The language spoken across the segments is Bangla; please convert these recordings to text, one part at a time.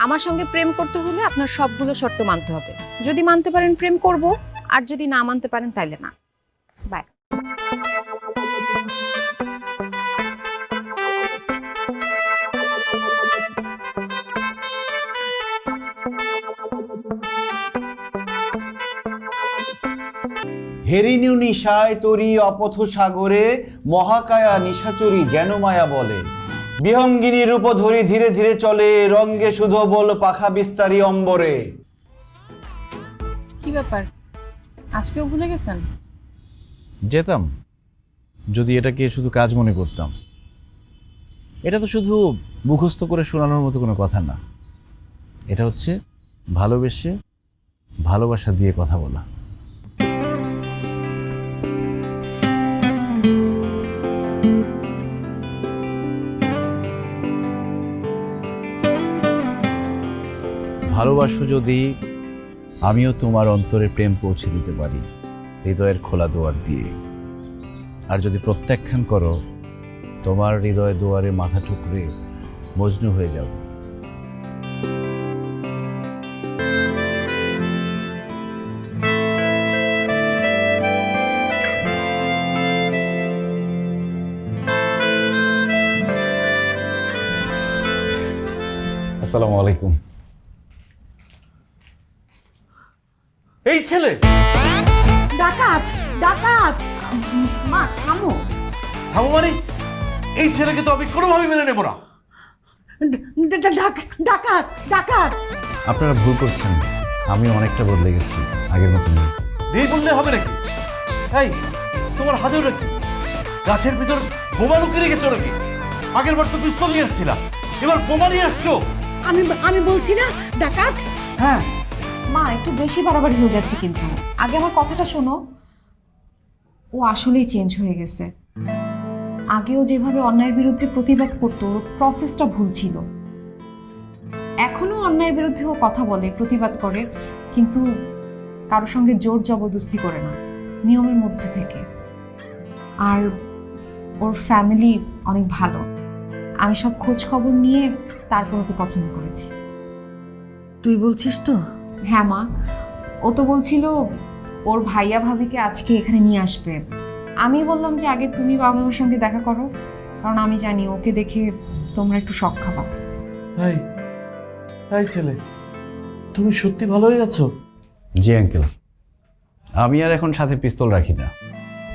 আমার সঙ্গে প্রেম করতে হলে আপনার সবগুলো শর্ত মানতে হবে। যদি মানতে পারেন প্রেম করব, আর যদি না মানতে পারেন তাইলে না। বাই। হেরিনু নিশায় তরি অপথ সাগরে মহাকায়া নিশাচরি যেন মায়া বলে বিহঙ্গিনী রূপ ধরি ধীরে ধীরে চলে রঙ্গে শুধু বল পাখা বিস্তারি অম্বরে। কি ব্যাপার, আজকেও ভুলে গেছেন? যেতাম যদি এটাকে শুধু কাজ মনে করতাম। এটা তো শুধু মুখস্থ করে শোনানোর মতো কোনো কথা না, এটা হচ্ছে ভালোবেসে ভালোবাসা দিয়ে কথা বলা। ভালোবাসো যদি, আমিও তোমার অন্তরে প্রেম পৌঁছে দিতে পারি হৃদয়ের খোলা দুয়ার দিয়ে। আর যদি প্রত্যাখ্যান করো, তোমার হৃদয় দুয়ারে মাথা ঠুকরে মজনু হয়ে যাব। আসসালামু আলাইকুম। এই ছেলে ডাকাত, ডাকাত! মা থামো। থামো মানে? এই ছেলেকে তো আমি কোনোভাবে মেনে নেব না। ডাকাত, ডাকাত! আপনারা ভুল করছেন, আমি অনেকটা বদলে গেছি, আগের মতো নেই। দিয়ে বললে হবে নাকি? এই তোমার হাতেও নাকি গাছের ভিতর বোমা লুকিয়ে রেখেছো নাকি? আগের বার তো পিস্তল নিয়ে আসছিলাম, এবার বোমা নিয়ে আসছো? আমি বলছি না ডাকাত। হ্যাঁ, মা একটু বেশি বাড়াবাড়ি হয়ে যাচ্ছে কিন্তু। আগে আমার কথাটা শোনো। ও আসলেই চেঞ্জ হয়ে গেছে। আগেও যেভাবে অন্যায়ের বিরুদ্ধে প্রতিবাদ করতো, ওর প্রসেসটা ভুল ছিল। এখনো অন্যায়ের বিরুদ্ধে ও কথা বলে, প্রতিবাদ করে, কিন্তু কারোর সঙ্গে জোর জবরদস্তি করে না, নিয়মের মধ্যে থেকে। আর ওর ফ্যামিলি অনেক ভালো। আমি সব খোঁজ খবর নিয়ে তারপর ওকে পছন্দ করেছি। তুই বলছিস তো? হ্যাঁ মা, ও তো বলছিল ওর ভাইয়া ভাবিকে আজকে এখানে নিয়ে আসবে। আমি বললাম যে আগে তুমি বাবা মার সঙ্গে দেখা করো, কারণ আমি জানি ওকে দেখে তোমরা একটু শক খাবা। এই এই ছেলে, তুমি সত্যি ভালো হয়ে গেছো? জি আঙ্কেল, আমি আর এখন সাথে পিস্তল রাখি না,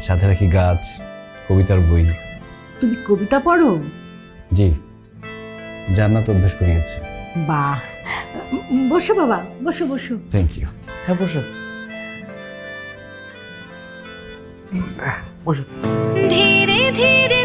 সাথে রাখি গাছ, কবিতার বই। তুমি কবিতা পড়ো? জি, জান্নাত অভ্যেস করিয়েছে। বাহ, বসো বাবা, বসো বসো। Thank you. হ্যাঁ বসো বসো। ধীরে ধীরে